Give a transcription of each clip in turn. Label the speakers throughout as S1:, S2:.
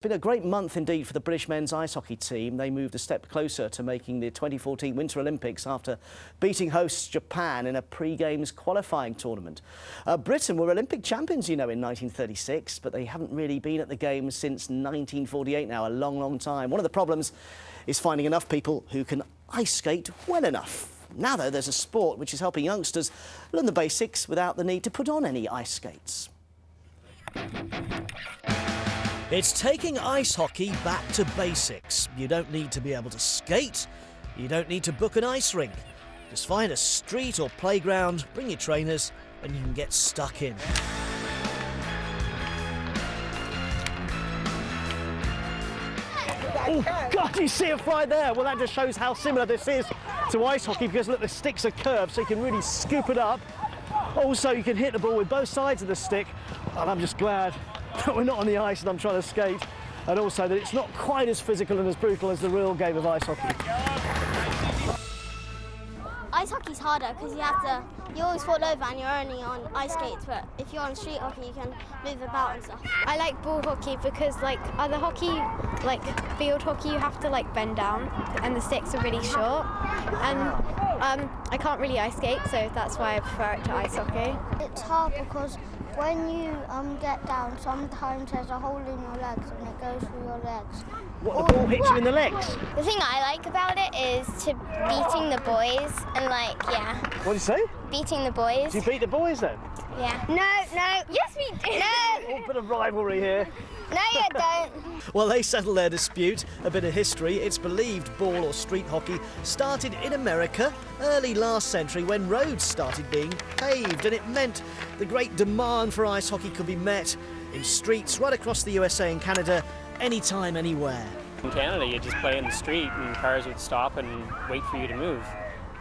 S1: Been a great month indeed for the British men's ice hockey team. They moved a step closer to making the 2014 Winter Olympics after beating hosts Japan in a pre-games qualifying tournament. Britain were Olympic champions, you know, in 1936, but they haven't really been at the Games since 1948 now, a long, long time. One of the problems is finding enough people who can ice skate well enough. Now, though, there's a sport which is helping youngsters learn the basics without the need to put on any ice skates.
S2: It's taking ice hockey back to basics. You don't need to be able to skate. You don't need to book an ice rink. Just find a street or playground, bring your trainers, and you can get stuck in.
S1: Oh, God, you see it fly there? Well, that just shows how similar this is to ice hockey because, look, the sticks are curved, so you can really scoop it up. Also, you can hit the ball with both sides of the stick, and I'm just glad that we're not on the ice and I'm trying to skate, and also that it's not quite as physical and as brutal as the real game of ice hockey.
S3: Ice hockey's harder because you always fall over and you're only on ice skates, but if you're on street hockey you can move about and stuff.
S4: I like ball hockey because like other hockey, like field hockey, you have to like bend down and the sticks are really short, and I can't really ice skate, so that's why I prefer it to ice hockey.
S3: It's hard because when you get down, sometimes there's a hole in your legs and it goes through your legs.
S1: What, the ball hits you in the legs?
S3: The thing I like about it is beating the boys and
S1: What do you say?
S3: beating the boys.
S1: Do you beat the boys then?
S3: Yeah. No. Yes, we do. No.
S1: A bit of rivalry here.
S3: No, you don't.
S2: While they settle their dispute, a bit of history. It's believed ball or street hockey started in America early last century when roads started being paved, and it meant the great demand for ice hockey could be met in streets right across the USA and Canada, anytime, anywhere.
S5: In Canada, you just play in the street and cars would stop and wait for you to move.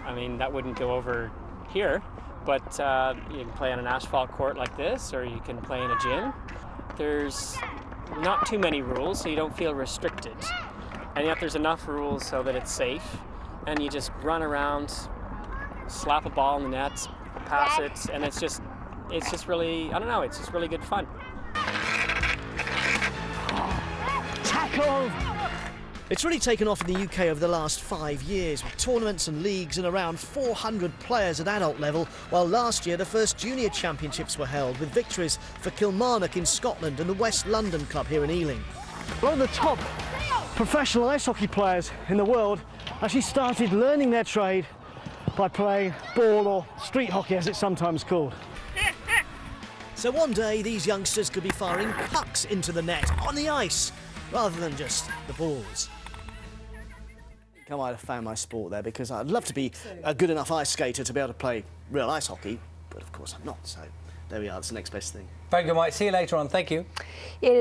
S5: I mean, that wouldn't go over here, but you can play on an asphalt court like this, or you can play in a gym. There's not too many rules, so you don't feel restricted. And yet there's enough rules so that it's safe, and you just run around, slap a ball in the nets, pass it, and it's just really, I don't know, it's just really good fun.
S1: Tackle!
S2: It's really taken off in the UK over the last 5 years, with tournaments and leagues and around 400 players at adult level, while last year the first junior championships were held, with victories for Kilmarnock in Scotland and the West London Club here in Ealing.
S1: One of the top professional ice hockey players in the world actually started learning their trade by playing ball or street hockey, as it's sometimes called.
S2: So one day these youngsters could be firing pucks into the net on the ice, rather than just the balls.
S1: I might have found my sport there because I'd love to be a good enough ice skater to be able to play real ice hockey, but of course I'm not, so there we are, it's the next best thing.
S6: Very good, Mike. See you later on. Thank you.